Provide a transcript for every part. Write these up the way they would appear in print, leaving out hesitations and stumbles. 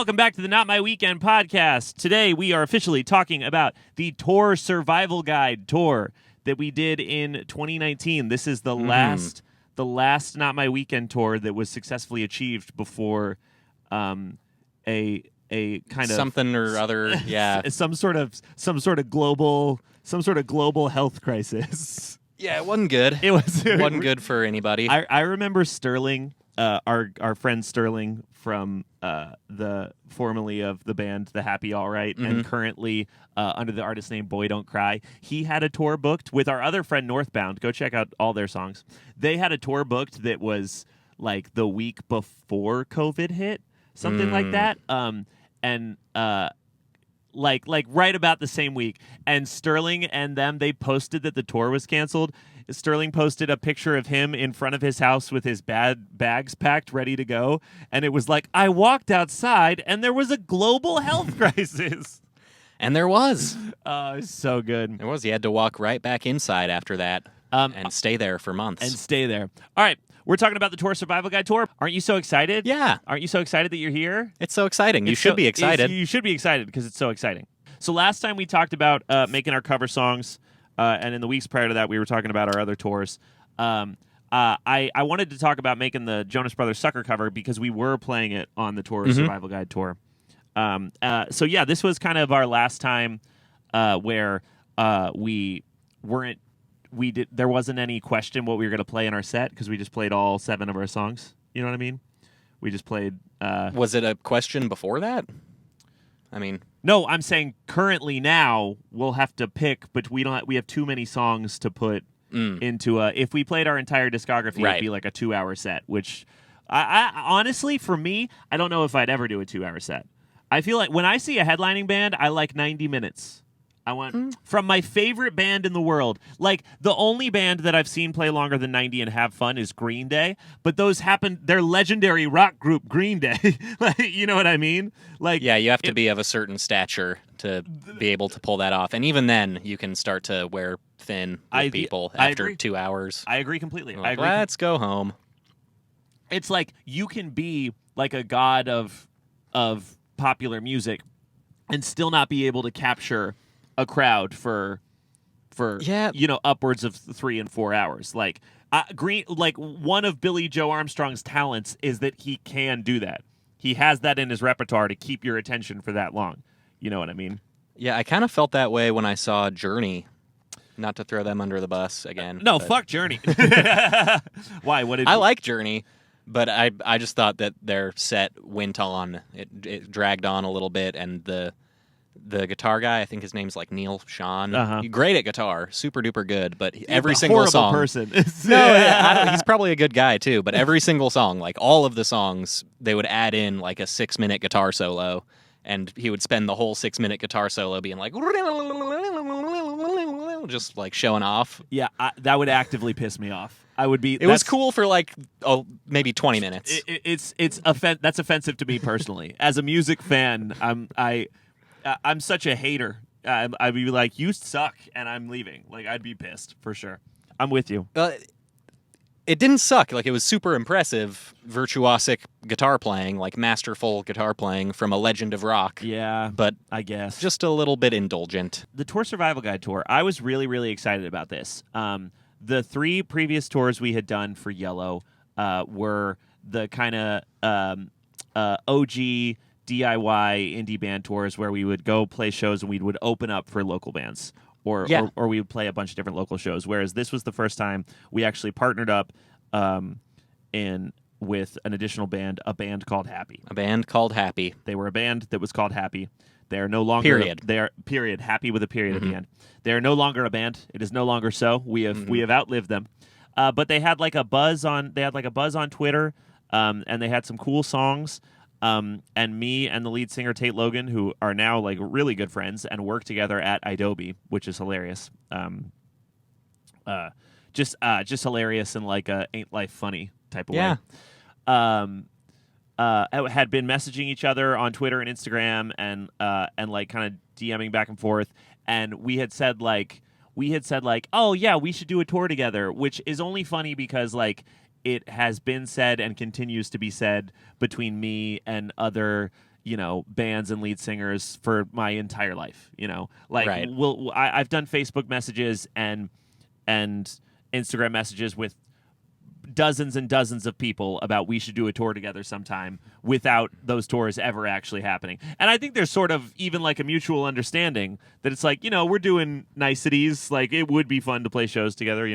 Welcome back to the Not My Weekend podcast. Today we are officially talking about the Tour Survival Guide tour that we did in 2019. This is the last Not My Weekend tour that was successfully achieved before a kind of something or other, yeah, some sort of global health crisis. Yeah, it wasn't good. It wasn't good for anybody. I remember Sterling, our friend Sterling from the formerly of the band The Happy All Right, and currently under the artist name Boy Don't Cry. He had a tour booked with our other friend Northbound. Go check out all their songs. They had a tour booked that was like the week before COVID hit, something like that. Like right about the same week. And Sterling and them, they posted that the tour was canceled. Sterling posted a picture of him in front of his house with his bags packed, ready to go. And it was like, I walked outside and there was a global health crisis. And there was. So good. There was. He had to walk right back inside after that and stay there for months. And stay there. All right. We're talking about the Tour Survival Guide tour. Aren't you so excited? Yeah. Aren't you so excited that you're here? It's so exciting. You should be excited. You should be excited because it's so exciting. So last time we talked about making our cover songs, and in the weeks prior to that, we were talking about our other tours. I wanted to talk about making the Jonas Brothers Sucker cover because we were playing it on the Tour Survival Guide tour. So yeah, this was kind of our last time where there wasn't any question what we were going to play in our set because we just played all 7 of our songs. You know what I mean? We just played. Was it a question before that? I mean, no. I'm saying currently now we'll have to pick, but we have too many songs to put into a. If we played our entire discography, it'd be like a 2-hour set. Which, I honestly, for me, I don't know if I'd ever do a 2-hour set. I feel like when I see a headlining band, I like 90 minutes. I want from my favorite band in the world. Like the only band that I've seen play longer than 90 and have fun is Green Day, but those happen. They're legendary rock group Green Day. Like, you know what I mean? Like, yeah, you have to be of a certain stature to be able to pull that off, and even then, you can start to wear thin with people after 2 hours. I agree completely. Like, let's go home. It's like you can be like a god of popular music and still not be able to capture a crowd for upwards of 3 and 4 hours. Like one of Billy Joe Armstrong's talents is that he can do that. He has that in his repertoire to keep your attention for that long. You know what I mean? Yeah, I kind of felt that way when I saw Journey. Not to throw them under the bus again. Fuck Journey. Why? I like Journey, but I just thought that their set went on. It dragged on a little bit, and the guitar guy, I think his name's like Neil Sean. He's great at guitar, super duper good. But every single song, person. He's probably a good guy too. But every single song, like all of the songs, they would add in like a 6-minute guitar solo, and he would spend the whole 6-minute guitar solo being like, just like showing off. Yeah, that would actively piss me off. I would be. It was cool for like maybe 20 minutes. That's offensive to me personally. As a music fan, I'm such a hater. I'd be like, you suck, and I'm leaving. Like, I'd be pissed, for sure. I'm with you. It didn't suck. Like, it was super impressive, virtuosic guitar playing, like masterful guitar playing from a legend of rock. Yeah, but I guess. Just a little bit indulgent. The Tour Survival Guide tour, I was really, really excited about this. The 3 previous tours we had done for Yellow were the kind of OG DIY indie band tours where we would go play shows and we would open up for local bands or we would play a bunch of different local shows. Whereas this was the first time we actually partnered up with an additional band, a band called Happy. A band called Happy. They were a band that was called Happy. They are no longer Happy with a period at the end. They are no longer a band. It is no longer so. We have outlived them. But they had like a buzz on Twitter, and they had some cool songs. And me and the lead singer Tate Logan, who are now like really good friends and work together at Adobe, which is hilarious. Just hilarious in like a ain't life funny type of way. Had been messaging each other on Twitter and Instagram and like kind of DMing back and forth, and we had said like, oh yeah, we should do a tour together, which is only funny because like it has been said and continues to be said between me and other bands and lead singers for my entire life. Like Right. I've done Facebook messages and Instagram messages with dozens and dozens of people about we should do a tour together sometime without those tours ever actually happening. And I think there's sort of even like a mutual understanding that it's like, we're doing niceties. Like it would be fun to play shows together,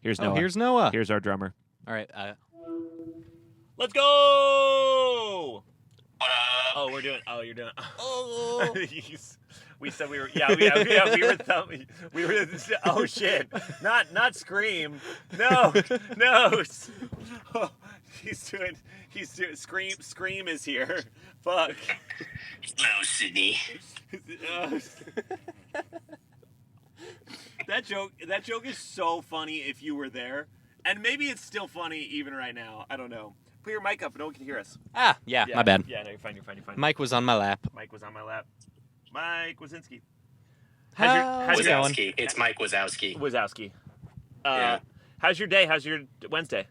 Here's Noah. Here's Noah. Here's our drummer. All right. Let's go! What up? Oh, we're doing. Oh, you're doing. Oh. We said we were. Yeah, we were. We were. Oh shit! Not scream. No. Oh, he's doing. Scream is here. Fuck. Hello, Sydney. That joke is so funny if you were there, and maybe it's still funny even right now. I don't know. Put your mic up. No one can hear us. Yeah, my bad. Yeah, no, you're fine. Mike was on my lap. Mike was on my lap. Mike Wazinski. How's it going? Wazowski. It's Mike Wazowski. Wazowski. Yeah. How's your day? How's your Wednesday?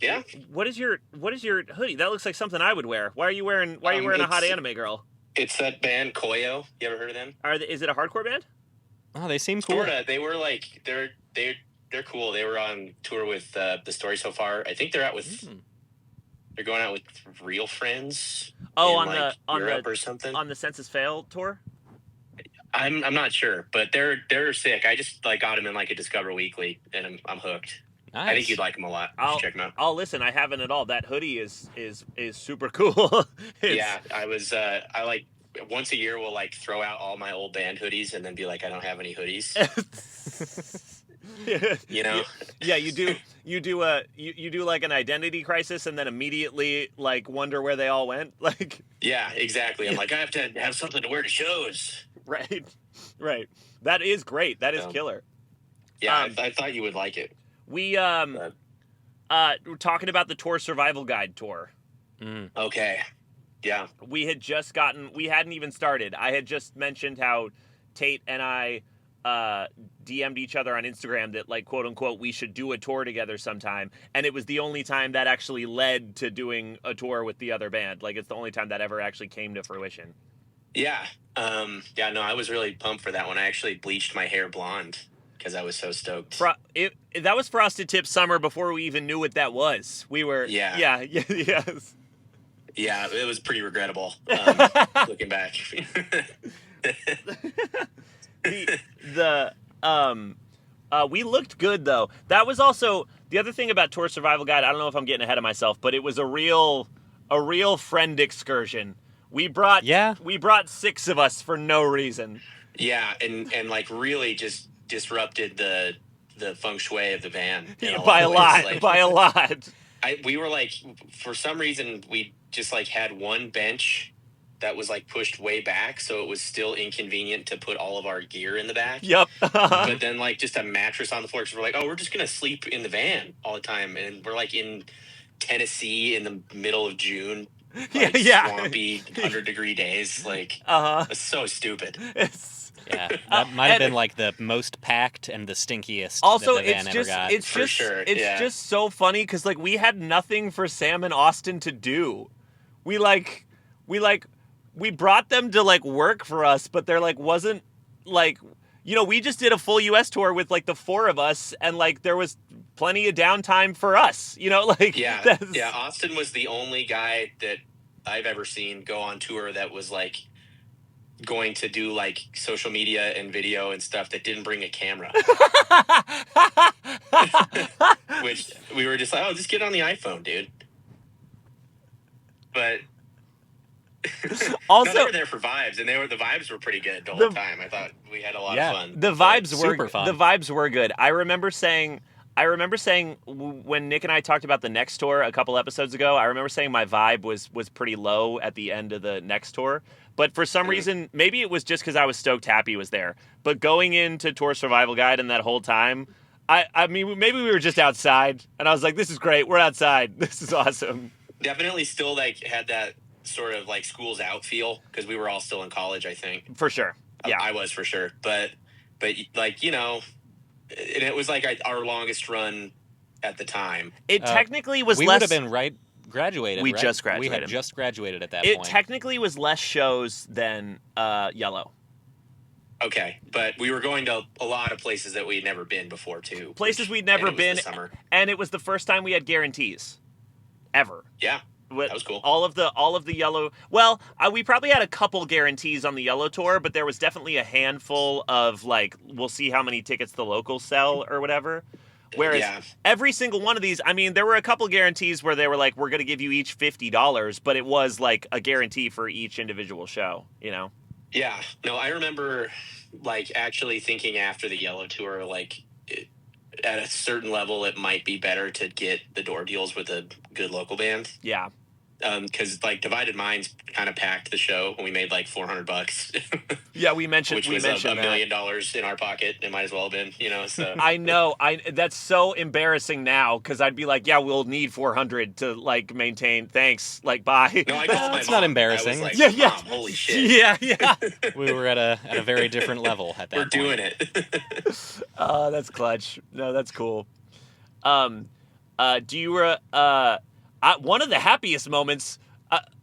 Yeah. What is your hoodie? That looks like something I would wear. Why are you wearing a hot anime girl? It's that band Koyo. You ever heard of them? Is it a hardcore band? Oh, they seem cool. Sorta. They were like they're cool. They were on tour with the Story So Far. I think they're out with. They're going out with Real Friends. Oh, in, on Europe the or something. On the Census Fail tour. I'm not sure, but they're sick. I just got them in a Discover Weekly, and I'm hooked. Nice. I think you'd like them a lot. Check them out. I'll listen. I haven't at all. That hoodie is super cool. Yeah, I was. I once a year we'll throw out all my old band hoodies and then be like, I don't have any hoodies. Yeah, you do you do like an identity crisis and then immediately wonder where they all went. Yeah, exactly. I'm I have to have something to wear to shows. Right. That is great. That is killer. Yeah, I thought you would like it. We we're talking about the Tour Survival Guide tour. Okay. Yeah. We hadn't even started. I had just mentioned how Tate and I DM'd each other on Instagram that quote unquote we should do a tour together sometime, and it was the only time that actually led to doing a tour with the other band. It's the only time that ever actually came to fruition. Yeah. No, I was really pumped for that one. I actually bleached my hair blonde because I was so stoked. That was Frosted Tip summer before we even knew what that was. We were yes. Yeah, it was pretty regrettable looking back. We looked good though. That was also the other thing about Tour Survival Guide. I don't know if I'm getting ahead of myself, but it was a real friend excursion. We brought 6 of us for no reason. Yeah, and really just disrupted the feng shui of the van by a lot. We were for some reason we just had one bench that was pushed way back, so it was still inconvenient to put all of our gear in the back. Yep. But then just a mattress on the floor, because we're we're just gonna sleep in the van all the time, and we're in Tennessee in the middle of June. Swampy 100-degree days. It's so stupid. Yeah, that might have been the most packed and the stinkiest. Also, that the van ever got. It's just so funny because we had nothing for Sam and Austin to do. We brought them to work for us, but there wasn't we just did a full U.S. tour with the 4 of us, and there was plenty of downtime for us. Austin was the only guy that I've ever seen go on tour that was going to do social media and video and stuff that didn't bring a camera. Which we were just just get on the iPhone, dude. But also, they were there for vibes, and the vibes were pretty good the whole time. I thought we had a lot of fun. The vibes were super fun. The vibes were good. I remember saying when Nick and I talked about the next tour a couple episodes ago, I remember saying my vibe was pretty low at the end of the next tour. But for some reason, maybe it was just because I was stoked Happy was there. But going into Tour Survival Guide and that whole time, I mean, maybe we were just outside, and I was like, this is great. We're outside. This is awesome. Definitely still had that sort of school's out feel, because we were all still in college, I think. For sure. Yeah. I was for sure. But and it was our longest run at the time. It technically was we less. would have been right graduated, We right? just graduated. We had just graduated at that It point. technically was less shows than Yellow. Okay, but we were going to a lot of places that we'd never been before, too. Places we'd never been, summer. And it was the first time we had guarantees, ever. Yeah, that was cool. All of the Yellow. Well, we probably had a couple guarantees on the Yellow tour, but there was definitely a handful of like, we'll see how many tickets the locals sell or whatever. Whereas every single one of these, I mean, there were a couple guarantees where they were like, we're going to give you each $50, but it was like a guarantee for each individual show, you know? Yeah. No, I remember like actually thinking after the Yellow tour, like at a certain level, it might be better to get the door deals with a good local band. Yeah. Because like Divided Minds kind of packed the show and we made like $400. Yeah, we mentioned which was $1 million in our pocket. It might as well have been, you know. So I know, that's so embarrassing now because I'd be like, yeah, we'll need 400 to like maintain. Thanks, like bye. No, I called my It's mom. not embarrassing. I was like, yeah. Mom, holy shit. Yeah. We were at a very different level at that point. We're doing it. That's clutch. No, that's cool. Do you one of the happiest moments,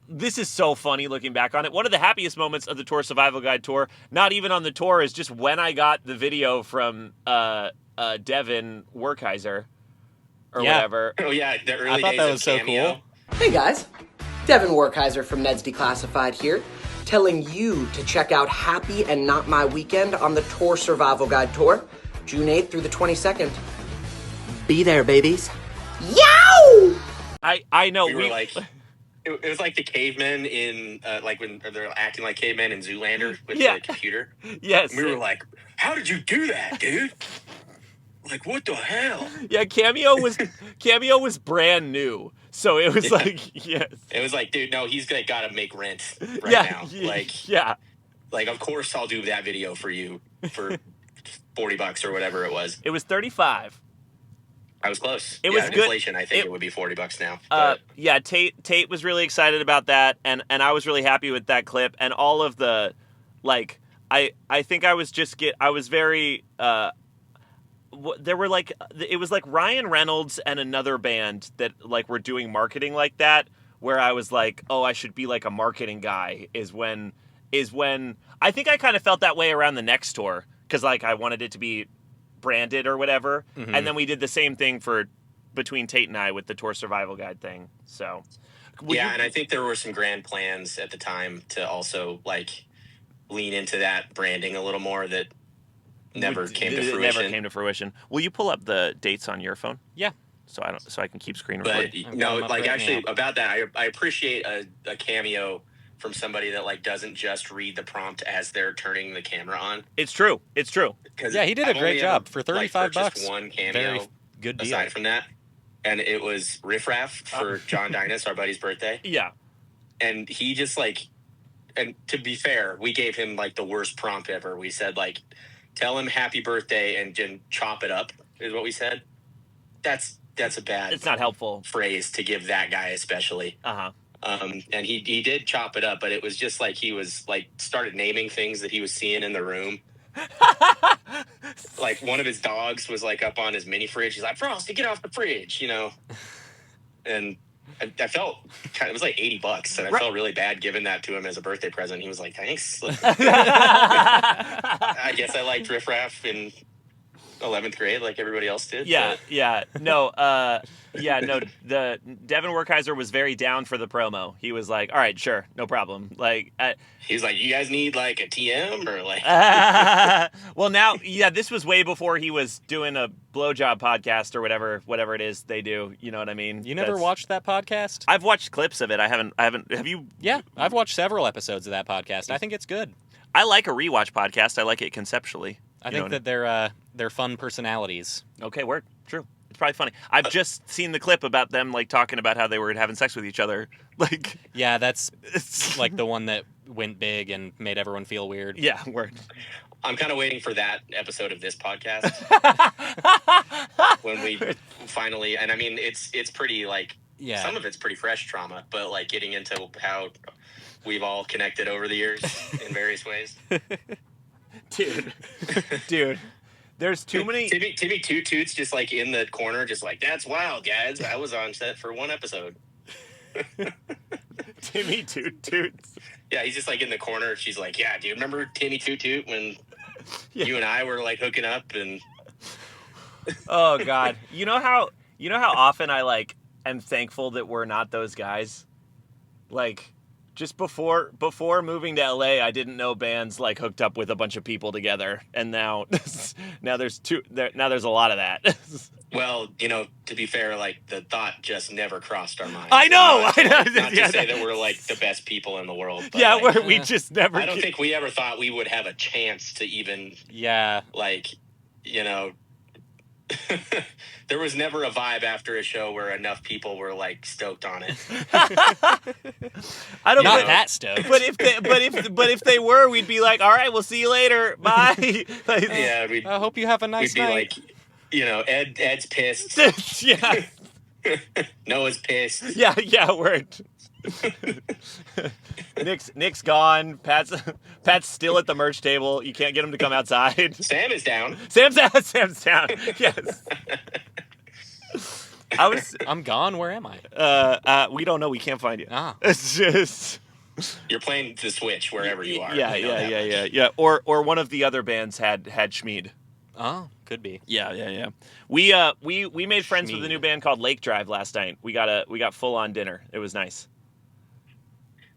this is so funny looking back on it, one of the happiest moments of the Tour Survival Guide tour, not even on the tour, is just when I got the video from Devin Werkheiser or whatever. Oh, yeah, the early days I thought that was so Cameo. cool. Hey guys, Devin Werkheiser from Ned's Declassified here, telling you to check out Happy and Not My Weekend on the Tour Survival Guide tour, June 8th through the 22nd. Be there, babies. Yow! I know. We were like, it was like the cavemen in, like when they're acting like cavemen in Zoolander with the computer. Yes. And we were like, how did you do that, dude? Like, what the hell? Yeah, Cameo was brand new. So it was like, yes. It was like, dude, no, he's like, got to make rent now. Like, of course I'll do that video for you for $40 or whatever it was. It was 35. I was close. It was good. Inflation, I think it would be $40 now. Yeah, Tate was really excited about that, and I was really happy with that clip, and all of the, like, I think I was very, there were like, it was like Ryan Reynolds and another band that like were doing marketing like that, where I was like, oh, I should be like a marketing guy, is when I think I kind of felt that way around the next tour, because like I wanted it to be branded or whatever, and then we did the same thing between Tate and I with the Tour Survival Guide thing. So and I think there were some grand plans at the time to also like lean into that branding a little more that never came to fruition. Never came to fruition. Will you pull up the dates on your phone? Yeah. So I can keep screen recording. But no, like actually about that, I appreciate a cameo from somebody that like doesn't just read the prompt as they're turning the camera on. It's true. Yeah, he did a great job for $35. Just one cameo. Very good deal. Aside from that, and it was Riff Raff for John Dynas, our buddy's birthday. Yeah, and he just like, and to be fair, we gave him like the worst prompt ever. We said like, tell him happy birthday and chop it up is what we said. That's a bad. It's not helpful phrase to give that guy especially. And he did chop it up, but it was just like he was like started naming things that he was seeing in the room. Like one of his dogs was like up on his mini fridge. He's like, Frosty, get off the fridge, you know. And I felt it was like $80, and I felt really bad giving that to him as a birthday present. He was like, thanks. I guess I liked Riff Raff in 11th grade like everybody else did. The Devin Werkheiser was very down for the promo. He was like, all right, sure, no problem. Like he was like, you guys need like a TM or like well now this was way before he was doing a blowjob podcast or whatever it is they do, you know what I mean? You never watched that podcast? I've watched clips of it. I haven't have you? Yeah, I've watched several episodes of that podcast. I think it's good. I like a rewatch podcast. I like it conceptually. I think that they're fun personalities. Okay, word. True. It's probably funny. I've just seen the clip about them like talking about how they were having sex with each other. Like, yeah, that's like the one that went big and made everyone feel weird. Yeah, word. I'm kind of waiting for that episode of this podcast when we finally, and I mean, it's pretty like, some of it's pretty fresh trauma, but like getting into how we've all connected over the years in various ways. Dude, there's too many. Timmy Toot Toots just like in the corner, just like, that's wild, guys. I was on set for one episode. Timmy Toot Toots. Yeah, he's just like in the corner. She's like, "Yeah, do you remember Timmy Toot Toot when you and I were like hooking up?" And oh God, you know how often I like am thankful that we're not those guys. Like, just before moving to LA, I didn't know bands like hooked up with a bunch of people together, and now there's a lot of that. Well, to be fair, like the thought just never crossed our minds. I know. Not to say that we're like the best people in the world. But yeah, like, we just never. I don't think we ever thought we would have a chance to even. Yeah. Like, there was never a vibe after a show where enough people were like stoked on it. I don't not that stoked. But if they were, we'd be like, all right, we'll see you later. Bye. Yeah, I hope you have a nice night. We'd be like, Ed's pissed. Yeah. Noah's pissed. Yeah, word. Nick's gone. Pat's still at the merch table. You can't get him to come outside. Sam is down. Sam's down. Yes. I'm gone. Where am I? We don't know. We can't find you. It's just. You're playing the Switch wherever you are. Yeah. Or one of the other bands had Schmeed. Oh, could be. Yeah. We made friends with a new band called Lake Drive last night. We got full on dinner. It was nice.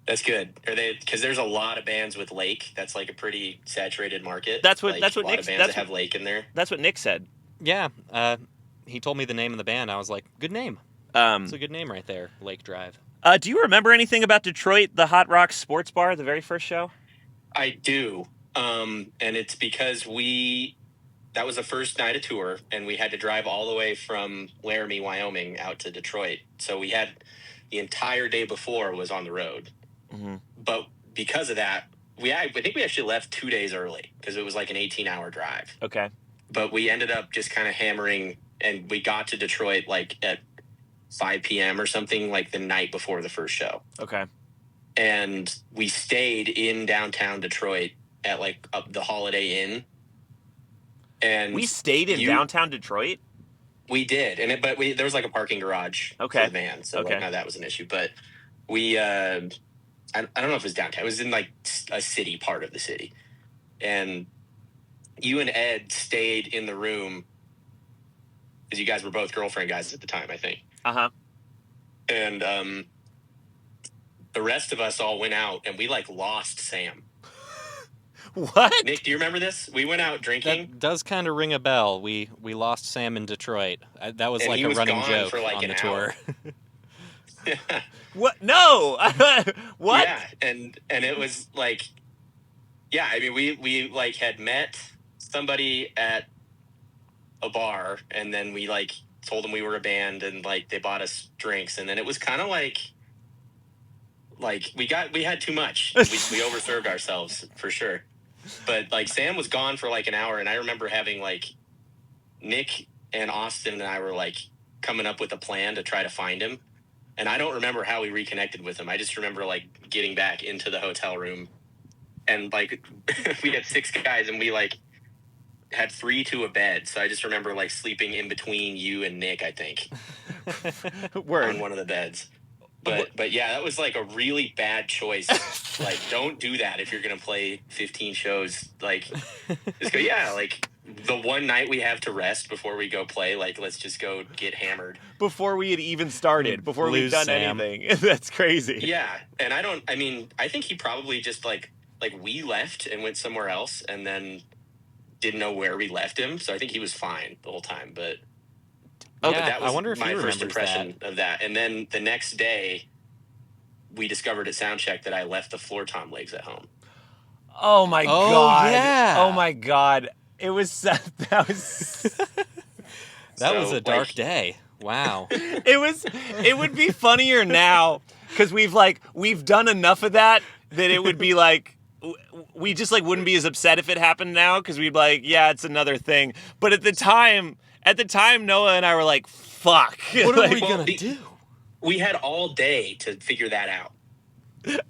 That's good. Are they? Because there's a lot of bands with Lake. That's like a pretty saturated market. That's what Nick. Nick. A lot of bands that have Lake in there. That's what Nick said. Yeah. He told me the name of the band. I was like, good name. It's a good name right there, Lake Drive. Do you remember anything about Detroit, the Hot Rocks Sports Bar, the very first show? I do. And it's because that was the first night of tour, and we had to drive all the way from Laramie, Wyoming, out to Detroit. So we had the entire day before was on the road. Mm-hmm. But because of that, I think we actually left 2 days early because it was like an 18-hour drive. Okay. But we ended up just kind of hammering, and we got to Detroit like at 5 p.m. or something, like the night before the first show. Okay. And we stayed in downtown Detroit at like the Holiday Inn. And we stayed in downtown Detroit? We did. But there was like a parking garage for the van. So like, that was an issue. But we, I don't know if it was downtown. It was in like a city part of the city. And you and Ed stayed in the room because you guys were both girlfriend guys at the time, I think. Uh-huh. And the rest of us all went out, and we like lost Sam. What? Nick, do you remember this? We went out drinking. That does kind of ring a bell. We lost Sam in Detroit. That was like a running joke for like on the tour. What? No. What? Yeah, and it was like, yeah. I mean, we like had met somebody at a bar, and then we like told them we were a band, and like they bought us drinks, and then it was kind of like we had too much. We overserved ourselves for sure. But like Sam was gone for like an hour, and I remember having like Nick and Austin and I were like coming up with a plan to try to find him. And I don't remember how we reconnected with him. I just remember like getting back into the hotel room, and like we had 6 guys, and we like had 3 to a bed. So I just remember like sleeping in between you and Nick, I think, on one of the beds. But yeah, that was like a really bad choice. Like, don't do that if you're going to play 15 shows. Like, just go, yeah, like the one night we have to rest before we go play, like, let's just go get hammered. Before we had even started, before we'd done anything. That's crazy. Yeah. And I think he probably just like we left and went somewhere else and then didn't know where we left him. So I think he was fine the whole time. But that was I wonder if my he first remembers impression of that. And then the next day, we discovered at soundcheck that I left the floor tom legs at home. Oh my god! Yeah. Oh my god! It was that was a dark day. Wow. It would be funnier now because we've done enough of that it would be like. We just like wouldn't be as upset if it happened now because we'd be like, yeah, it's another thing. But at the time, Noah and I were like, fuck. What are we going to do? We had all day to figure that out.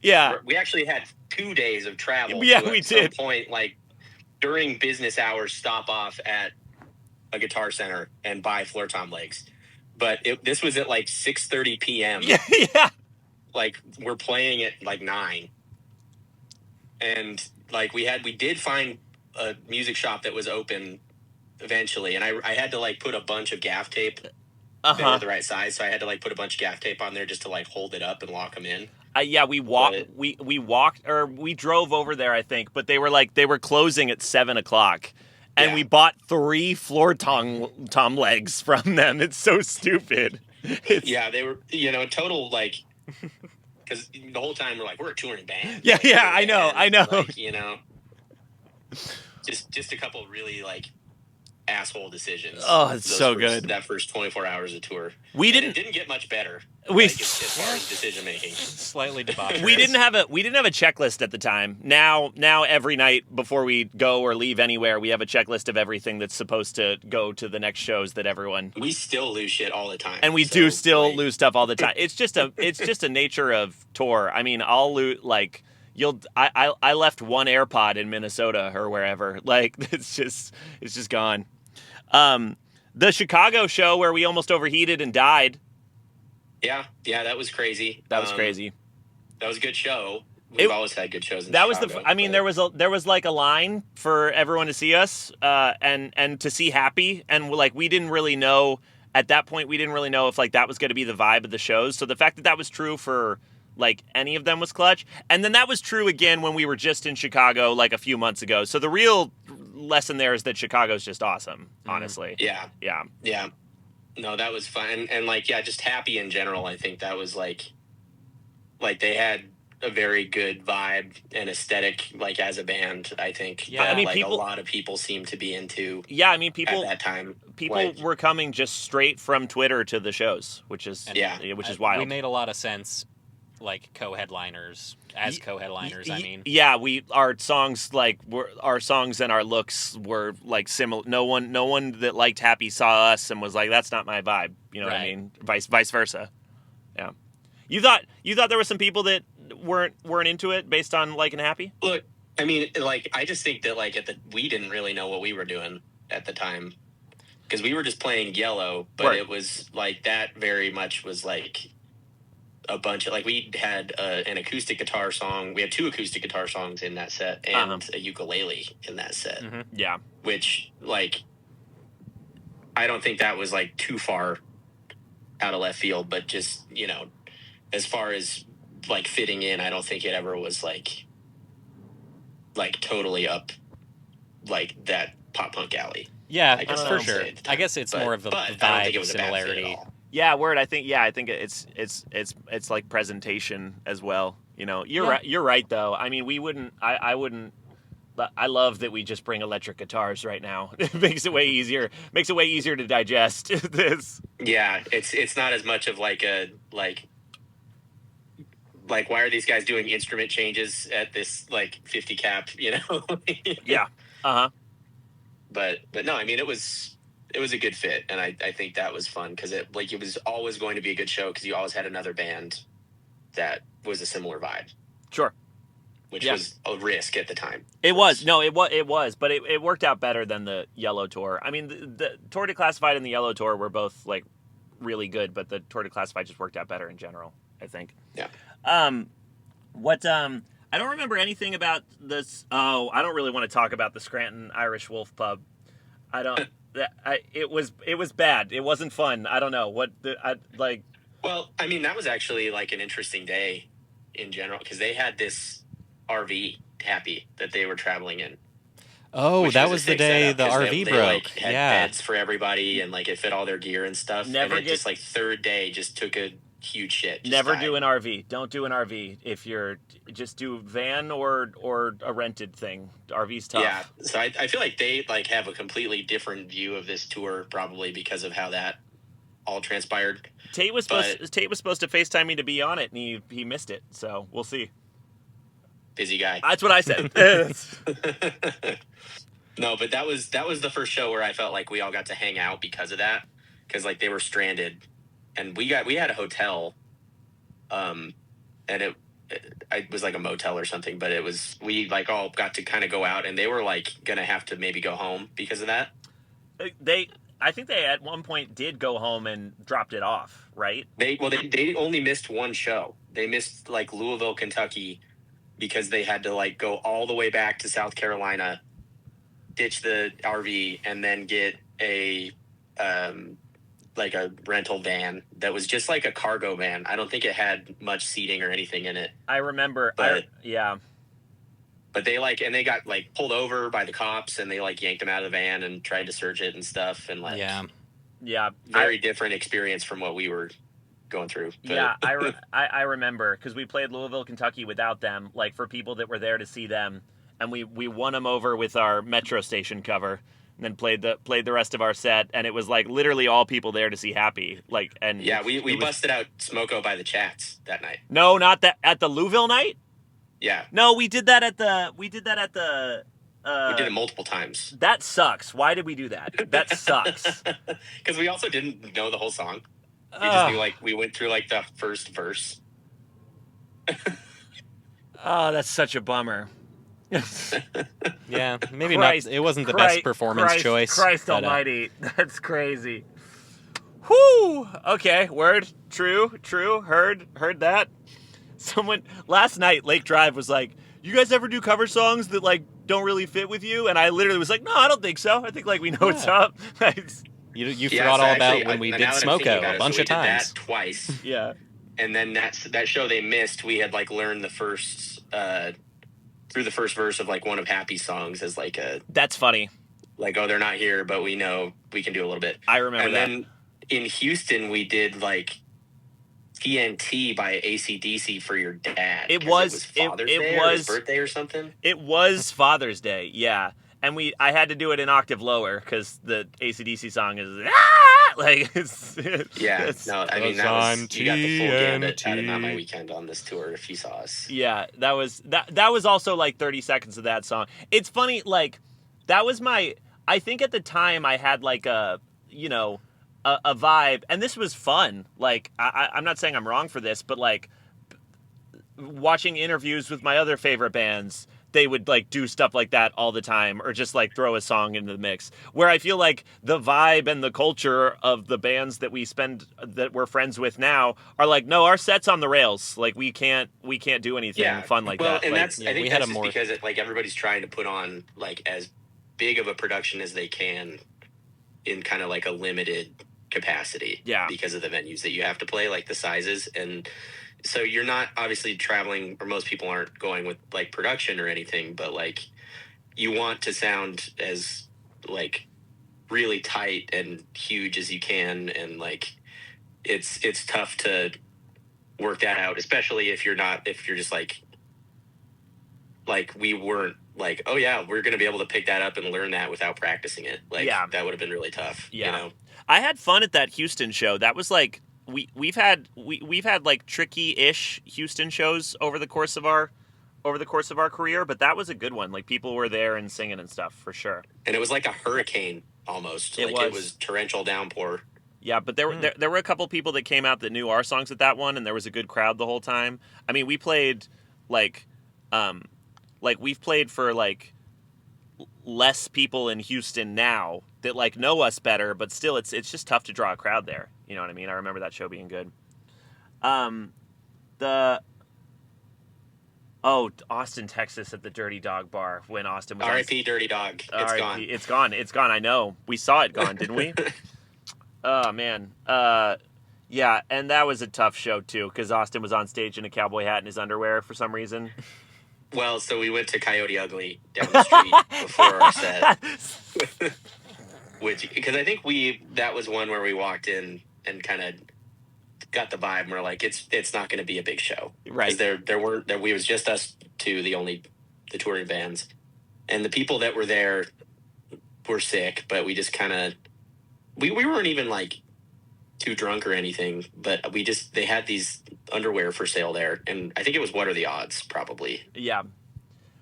Yeah. We actually had 2 days of travel. Yeah, we did. At some point, like, during business hours, stop off at a Guitar Center and buy floor tom legs. But this was at, like, 6:30 p.m. Yeah. like we're playing at like 9, and like we did find a music shop that was open eventually, and I had to like put a bunch of gaff tape. They were the right size, so I had to like put a bunch of gaff tape on there just to like hold it up and lock them in. Yeah, we drove over there, I think, but they were closing at 7:00, and we bought 3 floor tom legs from them. It's so stupid. Yeah, they were, total like, because the whole time we're like, we're a touring band. Yeah, I know. Like, just a couple really like asshole decisions. Oh, it's so good. That first 24 hours of tour. It didn't get much better. As far as decision making, slightly debauched. We didn't have a checklist at the time. Now every night before we go or leave anywhere, we have a checklist of everything that's supposed to go to the next shows that everyone. We still lose shit all the time, and we do still lose stuff all the time. It's just a nature of tour. I mean, I'll lose like. I left one AirPod in Minnesota or wherever. Like it's just gone. The Chicago show where we almost overheated and died. Yeah, that was crazy. That was crazy. That was a good show. We've always had good shows in Chicago. There was like a line for everyone to see us, and to see Happy, and like we didn't really know at that point. We didn't really know if like that was going to be the vibe of the shows. So the fact that was true for like any of them was clutch, and then that was true again when we were just in Chicago like a few months ago. So the real lesson there is that Chicago's just awesome. Honestly, yeah. No, that was fun, and like just Happy in general. I think that was like they had a very good vibe and aesthetic, like as a band. I think. Yeah, I mean, a lot of people seem to be into. Yeah, I mean, people at that time. People were coming just straight from Twitter to the shows, which is wild. We made a lot of sense. Like co-headliners, I mean. Yeah, our songs and our looks were like similar. No one that liked Happy saw us and was like, "That's not my vibe." You know what I mean? Vice versa. Yeah. You thought there were some people that weren't into it based on liking Happy? Look, I mean, like I just think that like we didn't really know what we were doing at the time because we were just playing Yellow, but it was like that very much was like. A bunch of like we had an acoustic guitar song. We had 2 acoustic guitar songs in that set and a ukulele in that set. Mm-hmm. Yeah, which like I don't think that was like too far out of left field, but just as far as like fitting in, I don't think it ever was like totally up like that pop punk alley. Yeah, for sure. I guess it's more of a vibe similarity. Yeah, word. I think it's like presentation as well. You're right though. I mean, we wouldn't. I wouldn't. I love that we just bring electric guitars right now. It makes it way easier. Makes it way easier to digest this. Yeah, it's not as much of like a like why are these guys doing instrument changes at this like 50 cap? Yeah. But no, I mean it was a good fit, and I think that was fun because it was always going to be a good show because you always had another band that was a similar vibe. Sure. Which was a risk at the time. It was. No, it was, but it worked out better than the Yellow tour. I mean, the Tour Declassified and the Yellow tour were both like really good, but the Tour Declassified just worked out better in general, I think. Yeah. I don't remember anything about this. Oh, I don't really want to talk about the Scranton Irish Wolf Pub. I don't. It was bad. It wasn't fun. I don't know Well, I mean, that was actually like an interesting day in general because they had this RV Happy that they were traveling in. Oh, that was the day the RV broke. Like, had beds for everybody and like it fit all their gear and stuff. Just like third day just took a huge shit. Never do an RV. Don't do an RV if you're just do van or a rented thing. RV's tough. Yeah, so I feel like they like have a completely different view of this tour probably because of how that all transpired. Tate was supposed to FaceTime me to be on it and he missed it. So we'll see. Busy guy. That's what I said. No, but that was the first show where I felt like we all got to hang out because of that. Because like they were stranded, and we had a hotel, and it was like a motel or something. But we like all got to kind of go out, and they were like gonna have to maybe go home because of that. they at one point did go home and dropped it off, right? They only missed one show. They missed like Louisville, Kentucky, because they had to like go all the way back to South Carolina, ditch the RV, and then get a like a rental van that was just like a cargo van. I don't think it had much seating or anything in it. I remember. But they they got like pulled over by the cops, and they like yanked them out of the van and tried to search it and stuff. And like, very different experience from what we were going through. But. Yeah, I remember because we played Louisville, Kentucky without them. Like for people that were there to see them, and we won them over with our Metro station cover. And then played the rest of our set, and it was like literally all people there to see Happy. Like, and we busted out Smoko by the Chats that night. No, not that at the Louisville night. Yeah. No, we did that at the. We did it multiple times. That sucks. Why did we do that? That sucks. Because we also didn't know the whole song. We just knew we went through like the first verse. Oh, that's such a bummer. Yeah, maybe not. It wasn't the best performance choice. Christ almighty. That's crazy. Whoo! Okay, word. True. Heard that. Someone last night, Lake Drive was like, "You guys ever do cover songs that like don't really fit with you?" And I literally was like, "No, I don't think so. I think like we know what's up." You forgot all about when we did Smoko a bunch of times. That twice. Yeah. And then that show they missed, we had like learned the first through the first verse of like one of Happy's songs as like a. That's funny. Like, oh, they're not here, but we know we can do a little bit. I remember that. And then in Houston, we did like TNT by AC/DC for your dad. It was Father's Day or his birthday or something. It was Father's Day, yeah. And I had to do it an octave lower because the AC/DC song is like it's no, I mean you got the full gambit out of Not My Weekend on this tour if you saw us. Yeah, that was also like 30 seconds of that song. It's funny, like that was I think at the time I had like a vibe, and this was fun. Like I'm not saying I'm wrong for this, but like watching interviews with my other favorite bands, they would like do stuff like that all the time, or just like throw a song into the mix. Where I feel like the vibe and the culture of the bands that we're friends with now are like, no, our set's on the rails. Like we can't do anything fun like that. Well, and like, I think that's just because like everybody's trying to put on like as big of a production as they can in kind of like a limited capacity. Yeah. Because of the venues that you have to play, like the sizes. And so you're not obviously traveling, or most people aren't going with like production or anything, but like you want to sound as like really tight and huge as you can. And like, it's tough to work that out, especially if you're just like we weren't like, oh yeah, we're going to be able to pick that up and learn that without practicing it. Like that would have been really tough. Yeah. You know? I had fun at that Houston show. That was like, we've had like tricky-ish Houston shows over the course of our career, but that was a good one. Like people were there and singing and stuff for sure. And it was like a hurricane almost. It was torrential downpour. Yeah, but there were a couple people that came out that knew our songs at that one, and there was a good crowd the whole time. I mean, we played like we've played for like less people in Houston now that like know us better, but still it's just tough to draw a crowd there. You know what I mean? I remember that show being good. Austin, Texas at the Dirty Dog Bar when Austin was R.I.P. Dirty Dog. It's gone. It's gone. It's gone. I know. We saw it gone, didn't we? Oh, man. Yeah, and that was a tough show, too, because Austin was on stage in a cowboy hat and his underwear for some reason. Well, so we went to Coyote Ugly down the street before our set. Because I think that was one where we walked in and kind of got the vibe, and we're like, it's not going to be a big show. Right. Because we was just us two, the touring bands. And the people that were there were sick, but we just kind of, we weren't even like too drunk or anything, but they had these underwear for sale there. And I think it was What Are the Odds, probably. Yeah.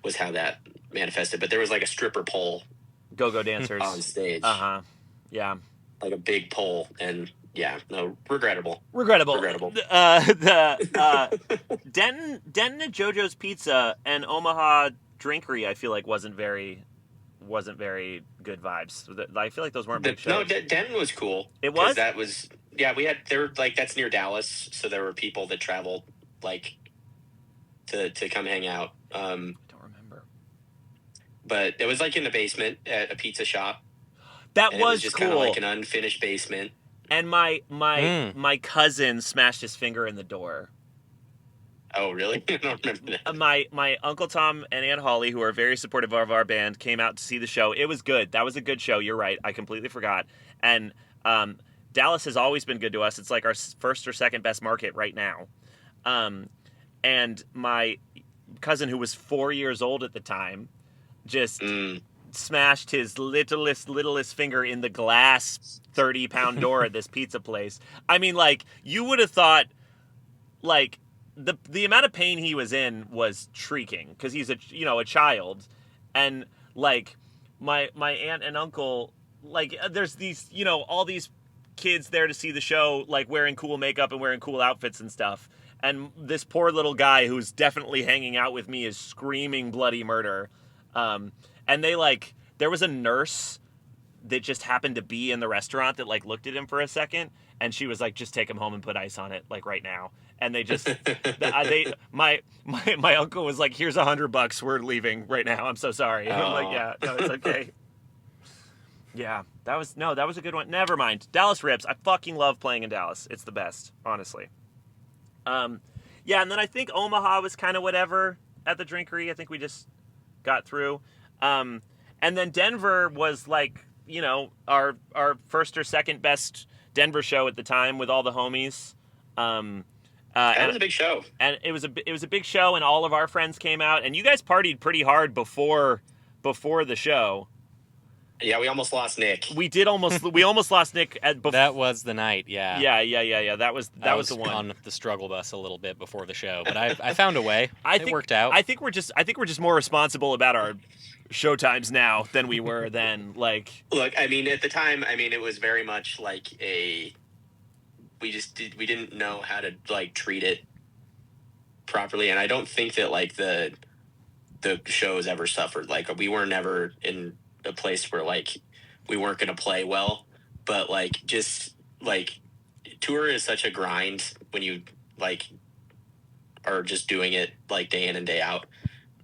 Was how that manifested. But there was like a stripper pole. Go-go dancers. On stage. Uh-huh. Yeah. Like a big pole. And yeah, no, regrettable. Denton at JoJo's Pizza and Omaha Drinkery, I feel like wasn't very wasn't very good vibes. I feel like those weren't big No, shows. Denton was cool. It was? That was, yeah, that's near Dallas, so there were people that traveled, like, to come hang out. I don't remember. But it was, like, in the basement at a pizza shop. That was just cool. Kind of like an unfinished basement. And my cousin smashed his finger in the door. Oh, really? I don't remember that. My Uncle Tom and Aunt Holly, who are very supportive of our band, came out to see the show. It was good. That was a good show. You're right. I completely forgot. And Dallas has always been good to us. It's like our first or second best market right now. And my cousin, who was 4 years old at the time, just smashed his littlest finger in the glass 30-pound door at this pizza place. I mean, like, you would have thought, like, the amount of pain he was in was shrieking because he's a child, and like my aunt and uncle, like, there's these, all these kids there to see the show, like wearing cool makeup and wearing cool outfits and stuff, and this poor little guy who's definitely hanging out with me is screaming bloody murder. And there was a nurse that just happened to be in the restaurant that like looked at him for a second, and she was like, just take him home and put ice on it, like, right now. And they just, my uncle was like, here's $100, we're leaving right now, I'm so sorry. And I'm like, yeah, no, it's okay. Yeah, that was a good one. Never mind. Dallas rips. I fucking love playing in Dallas. It's the best, honestly. Yeah, and then I think Omaha was kind of whatever at the Drinkery. I think we just got through. And then Denver was like, our first or second best Denver show at the time with all the homies. That was a big show. And it was a big show, and all of our friends came out, and you guys partied pretty hard before the show. Yeah, we almost lost Nick. We almost lost Nick that was the night, yeah. Yeah. That was the one. On the struggle bus a little bit before the show, but I found a way. It worked out. I think we're just more responsible about our show times now than we were then. Like, look, I mean, at the time, it was very much like we didn't know how to like treat it properly, and I don't think that like the shows ever suffered. Like, we were never in a place where like we weren't going to play well, but like, just like, tour is such a grind when you like are just doing it like day in and day out.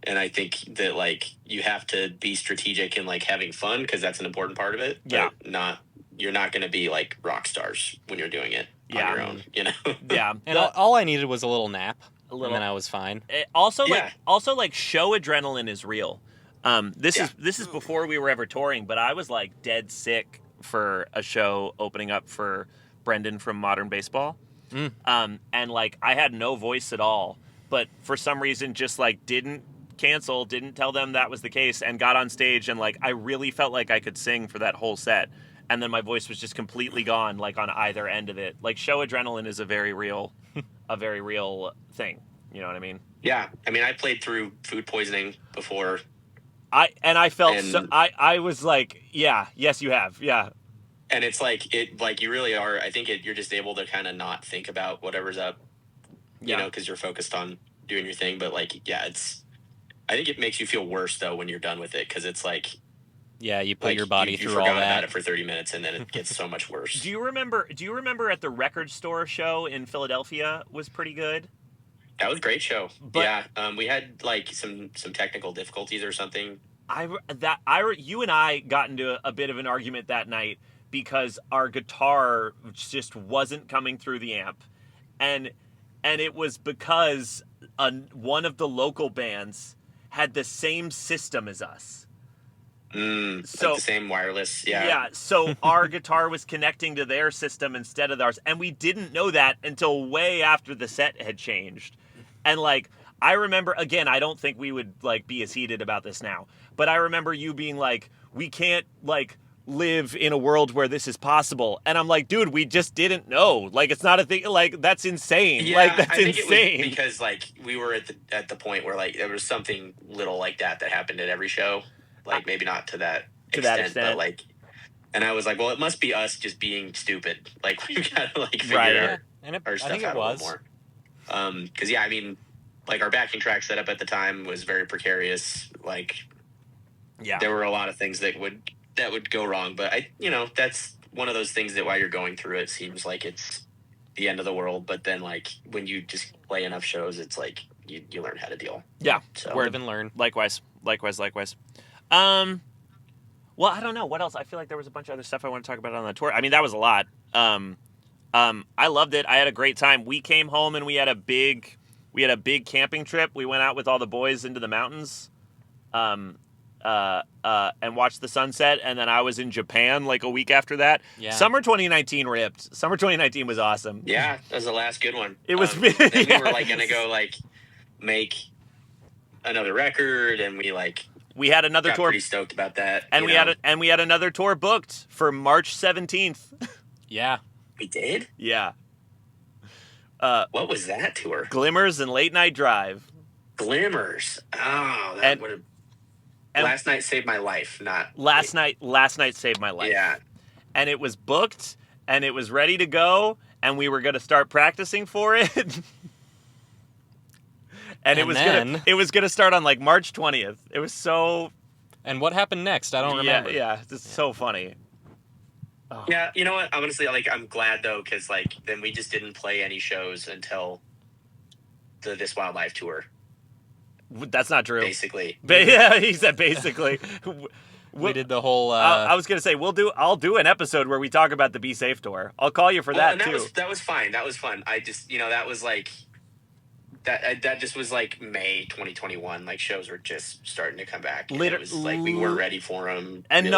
And I think that like you have to be strategic and like having fun, because that's an important part of it. Yeah. But you're not going to be like rock stars when you're doing it on your own, Yeah. And all I needed was a little nap. And then I was fine. Also, show adrenaline is real. This is before we were ever touring, but I was like dead sick for a show opening up for Brendan from Modern Baseball. And like I had no voice at all, but for some reason just like didn't tell them that was the case, and got on stage, and like I really felt like I could sing for that whole set, and then my voice was just completely gone, like on either end of it. Like, show adrenaline is a very real thing. You know what I mean? Yeah, I played through food poisoning before. I was like, yeah, yes, you have, yeah. And it's like you really are. I think you're just able to kind of not think about whatever's up, you know, because you're focused on doing your thing. But like, yeah, I think it makes you feel worse though when you're done with it, because it's like, yeah, you put your body through all that. You forgot about it for 30 minutes, and then it gets so much worse. Do you remember at the Record Store show in Philadelphia was pretty good? That was a great show. But, yeah, we had like some technical difficulties or something. You and I got into a bit of an argument that night because our guitar just wasn't coming through the amp, and it was because one of the local bands had the same system as us. So like the same wireless, yeah. So our guitar was connecting to their system instead of ours, and we didn't know that until way after the set had changed. And like, I remember, again, I don't think we would like be as heated about this now, but I remember you being like, we can't like live in a world where this is possible. And I'm like, dude, we just didn't know. Like, it's not a thing. Like, that's insane. Yeah, like, that's I think insane. It was because like we were at the point where like there was something little like that happened at every show. Like, maybe not to that extent, but like, and I was like, well, it must be us just being stupid. Like, we've got to like figure our stuff out a little more. Because like our backing track setup at the time was very precarious. Like, there were a lot of things that would go wrong. But that's one of those things that while you're going through it seems like it's the end of the world. But then like when you just play enough shows, it's like you learn how to deal. Yeah. So live and learn. Likewise. Well, I don't know what else. I feel like there was a bunch of other stuff I want to talk about on the tour. I mean, that was a lot. I loved it. I had a great time. We came home and we had a big camping trip. We went out with all the boys into the mountains, and watched the sunset. And then I was in Japan like a week after that. Yeah. Summer 2019 ripped. Summer 2019 was awesome. Yeah, that was the last good one. It was. Then we were like gonna go like make another record, and we had another tour. Pretty stoked about that. And we had another tour booked for March 17th. Yeah. We did? Yeah. What was that tour? Glimmers and Late Night Drive. Glimmers. Oh, that would have. Last Night Saved My Life. Last Night Saved My Life. Yeah. And it was booked, and it was ready to go, and we were going to start practicing for it. And it was gonna start on like March 20th. It was so. And what happened next? I don't remember. Yeah, it's so funny. Oh. Yeah, you know what? Honestly, I'm glad though, because then we just didn't play any shows until the This Wildlife tour. That's not true. Basically. Yeah, he said basically. We did the whole. I was gonna say I'll do an episode where we talk about the Be Safe tour. I'll call you for that too. That was fine. That was fun. I just that was like. That just was like May 2021. Like shows were just starting to come back. It was like we were ready for them. And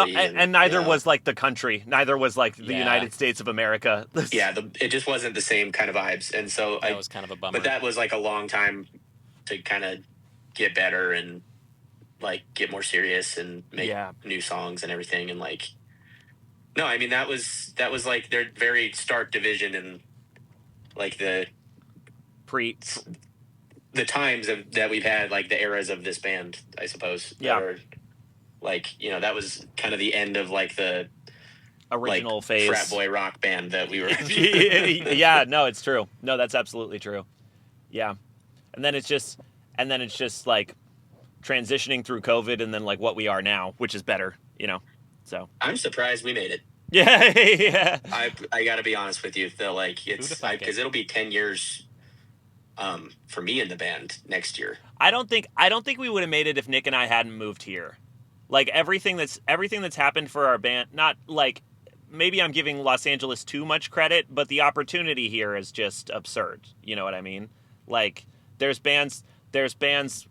neither was like the country. Neither was like the United States of America. Yeah, it just wasn't the same kind of vibes. And so that was kind of a bummer. But that was like a long time to kind of get better and like get more serious and make new songs and everything. And like, no, I mean that was like their very stark division and like the times that we've had, like the eras of this band, I suppose. Yeah. Or, like, that was kind of the end of like the original phase frat boy rock band that we were. Yeah, no, it's true. No, that's absolutely true. Yeah. And then it's just like transitioning through COVID and then like what we are now, which is better, so. I'm surprised we made it. Yeah. I gotta be honest with you though, like it's because it'll be 10 years for me in the band next year. I don't think we would have made it if Nick and I hadn't moved here. Like everything that's happened for our band, not like maybe I'm giving Los Angeles too much credit, but the opportunity here is just absurd. You know what I mean? Like there's bands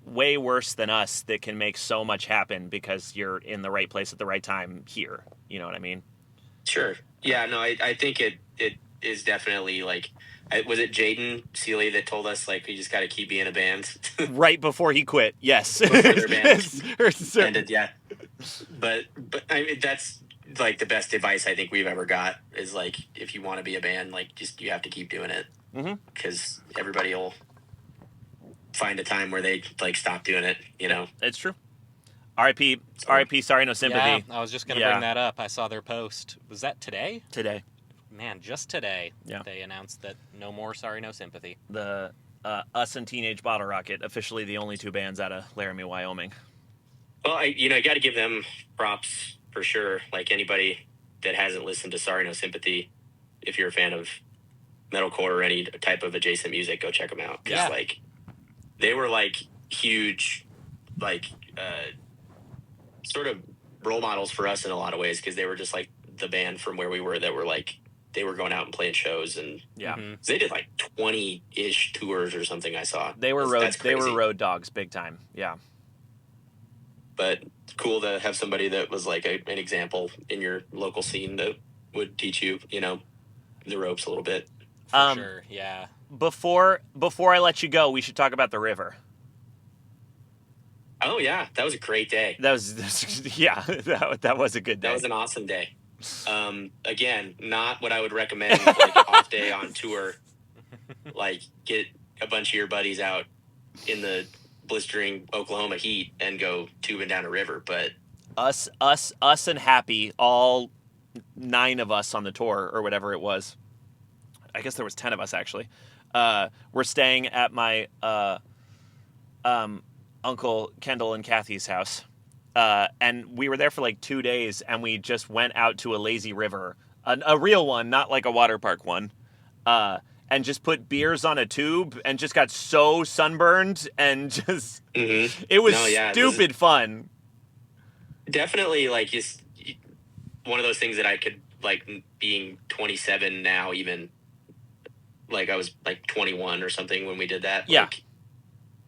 way worse than us that can make so much happen because you're in the right place at the right time here. You know what I mean? Sure. Yeah, no, I think it is definitely like, was it Jaden Seeley that told us like we just got to keep being a band right before he quit? Yes, before their band ended. Yeah, but I mean that's like the best advice I think we've ever got is like if you want to be a band, like just you have to keep doing it because everybody will find a time where they like stop doing it. It's true. R.I.P. Sorry, No Sympathy. Yeah, I was just gonna bring that up. I saw their post. Was that today? Today. Man, just today, they announced that no more Sorry, No Sympathy. The us and Teenage Bottle Rocket, officially the only two bands out of Laramie, Wyoming. Well, I got to give them props for sure. Like anybody that hasn't listened to Sorry, No Sympathy, if you're a fan of metalcore or any type of adjacent music, go check them out. Because like they were like huge, like sort of role models for us in a lot of ways because they were just like the band from where we were that were like. They were going out and playing shows, and they did like 20-ish tours or something. I saw they were road dogs, big time. Yeah, but cool to have somebody that was like an example in your local scene that would teach you, the ropes a little bit. For sure, yeah. Before I let you go, we should talk about the river. Oh yeah, that was a great day. That was that was a good day. That was an awesome day. Again, not what I would recommend like off day on tour. Like get a bunch of your buddies out in the blistering Oklahoma heat and go tubing down a river. But us and Happy, all 9 of us on the tour or whatever it was. I guess there was 10 of us actually. We're staying at my Uncle Kendall and Kathy's house. and we were there for like 2 days, and we just went out to a lazy river, a real one, not like a water park one, and just put beers on a tube and just got so sunburned and just it was stupid fun. Definitely, like, just one of those things that I could, like, being 27 now, even, like, I was like 21 or something when we did that. Yeah. Like,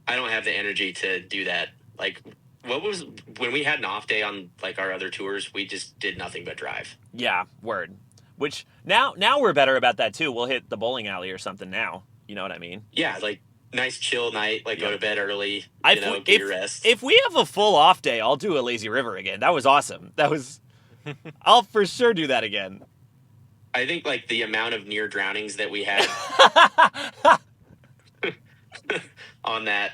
I don't have the energy to do that. Like, when we had an off day on, like, our other tours, we just did nothing but drive. Yeah, word. Which now we're better about that too. We'll hit the bowling alley or something now. You know what I mean? Yeah, like, nice chill night, like, go to bed early, get your rest. If we have a full off day, I'll do a lazy river again. That was awesome. I'll for sure do that again. I think, like, the amount of near drownings that we had on that,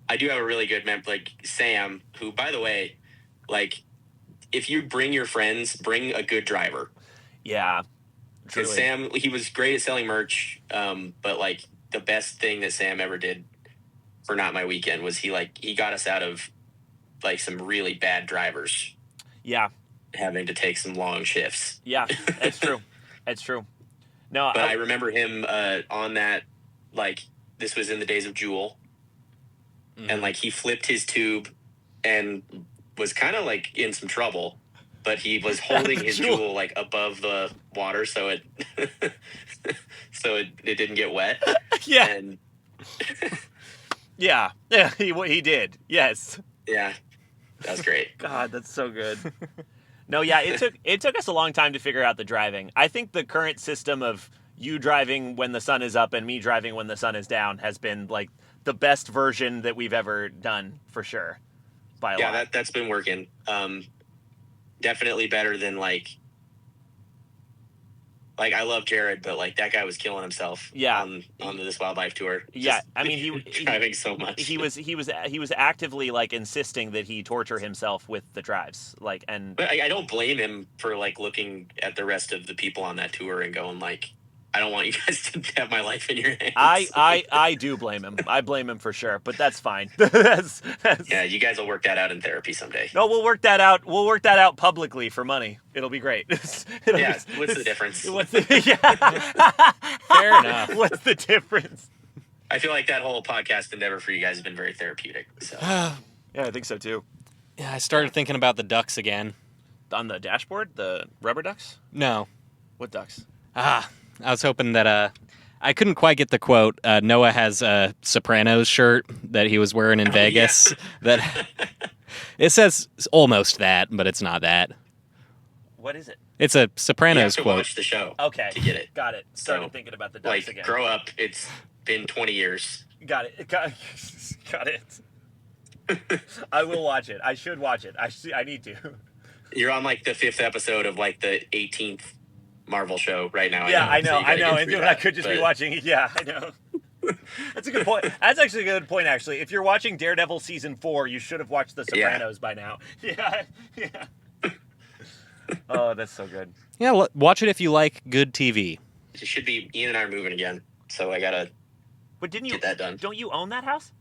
I do have a really good like, Sam, who, by the way, like, if you bring your friends, bring a good driver. Yeah. Because Sam, he was great at selling merch, but, like, the best thing that Sam ever did for Not My Weekend was he got us out of, like, some really bad drivers. Yeah. Having to take some long shifts. Yeah, it's true. It's true. No, but I remember him on that, like, this was in the days of Jewel, and, like, he flipped his tube and was kind of, like, in some trouble, but he was holding his Jewel, like, above the water so it it didn't get wet. Yeah. And yeah, he did. Yes. Yeah, that was great. God, that's so good. No, yeah, it took us a long time to figure out the driving. I think the current system of you driving when the sun is up and me driving when the sun is down has been, like, the best version that we've ever done, for sure. By a lot. That's been working. Definitely better than, like, I love Jared, but, like, that guy was killing himself. Yeah. on this wildlife tour. Yeah, I mean, he driving so much. He was actively, like, insisting that he torture himself with the drives, like, and. But I don't blame him for, like, looking at the rest of the people on that tour and going, like, I don't want you guys to have my life in your hands. I do blame him. I blame him for sure, but that's fine. that's... Yeah, you guys will work that out in therapy someday. No, we'll work that out. We'll work that out publicly for money. It'll be great. What's the difference? Fair enough. What's the difference? I feel like that whole podcast endeavor for you guys has been very therapeutic. So. Yeah, I think so too. Yeah, I started thinking about the ducks again. On the dashboard? The rubber ducks? No. What ducks? I was hoping that I couldn't quite get the quote. Noah has a Sopranos shirt that he was wearing in Vegas. Yeah. That it says almost that, but it's not that. What is it? It's a Sopranos quote. You have to watch the show. Okay, to get it. Got it. Started thinking about the ducks again. Grow up. It's been 20 years. Got it. Got it. I will watch it. I should watch it. I need to. You're on, like, the 5th episode of, like, the 18th Marvel show right now. Yeah, I know. And I could just be watching. Yeah, I know. That's a good point. That's actually a good point, actually. If you're watching Daredevil Season 4, you should have watched The Sopranos by now. Yeah. Oh, that's so good. Yeah, watch it if you like good TV. It should be, Ian and I are moving again, so I gotta get that done. Don't you own that house?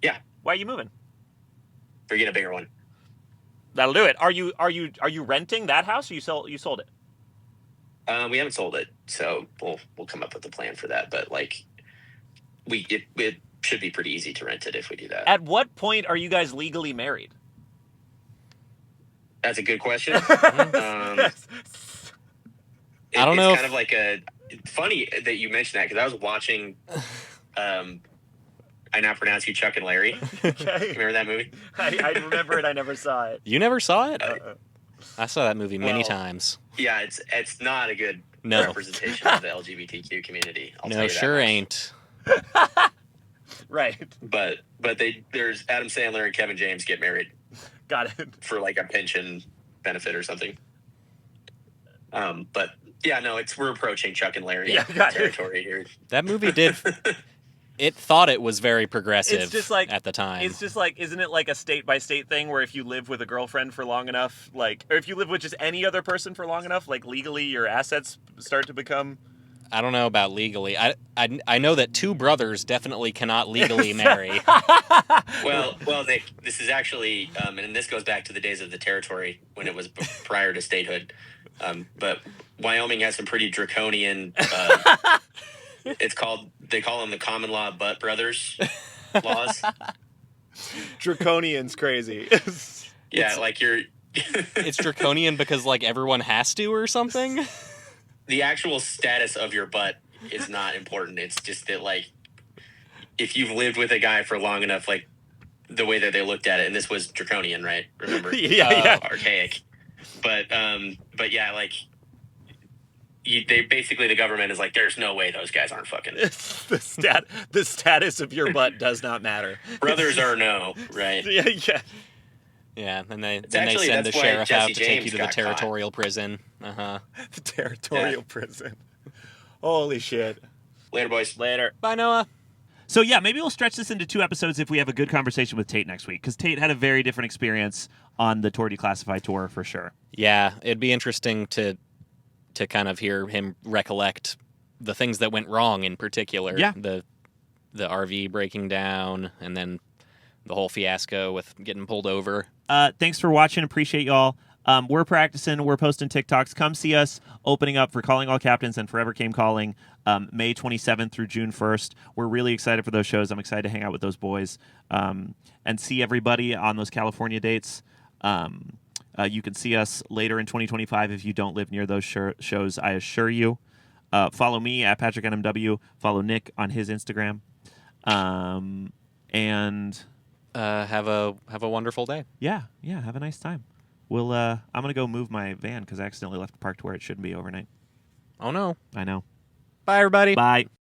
Yeah. Why are you moving? We're getting a bigger one. That'll do it. Are you renting that house, or you sold it? We haven't sold it, so we'll come up with a plan for that. But, like, it should be pretty easy to rent it if we do that. At what point are you guys legally married? That's a good question. I don't know. It's kind of like funny that you mentioned that, because I was watching. I Now Pronounce You Chuck and Larry. Okay. Remember that movie? I remember it. I never saw it. You never saw it? I saw that movie many times. Yeah, it's not a good representation of the LGBTQ community. I'll tell you that sure much. ain't. Right. But there's Adam Sandler and Kevin James get married. Got it. For, like, a pension benefit or something. But yeah, no, we're approaching Chuck and Larry territory here. That movie did. It thought it was very progressive. It's just like, at the time. It's just like, isn't it like a state by state thing where if you live with a girlfriend for long enough, like, or if you live with just any other person for long enough, like, legally your assets start to become I don't know about legally. I know that two brothers definitely cannot legally marry. Well, this is actually, and this goes back to the days of the territory when it was prior to statehood. But Wyoming has some pretty draconian. They call them the common law butt brothers laws. Draconian's crazy. Yeah, like you're. It's draconian because like everyone has to or something. The actual status of your butt is not important. It's just that, like, if you've lived with a guy for long enough, like, the way that they looked at it, and this was draconian, right? Remember? Yeah. Archaic. But yeah, like, the government is like, there's no way those guys aren't fucking. The status of your butt does not matter. Brothers are no, right? Yeah. Yeah, and they send the sheriff out to take you to the territorial prison. The territorial prison. Holy shit. Later, boys. Later. Bye, Noah. So yeah, maybe we'll stretch this into 2 episodes if we have a good conversation with Tate next week, because Tate had a very different experience on the Tour Declassified tour for sure. Yeah, it'd be interesting to kind of hear him recollect the things that went wrong in particular. Yeah. The RV breaking down, and then the whole fiasco with getting pulled over. Thanks for watching. Appreciate y'all. We're practicing. We're posting TikToks. Come see us opening up for Calling All Captains and Forever Came Calling May 27th through June 1st. We're really excited for those shows. I'm excited to hang out with those boys and see everybody on those California dates. You can see us later in 2025 if you don't live near those shows, I assure you. Follow me at Patrick NMW. Follow Nick on his Instagram. And... have a wonderful day. Yeah, have a nice time. I'm gonna go move my van because I accidentally left it parked where it shouldn't be overnight. Oh no. I know. Bye, everybody. Bye.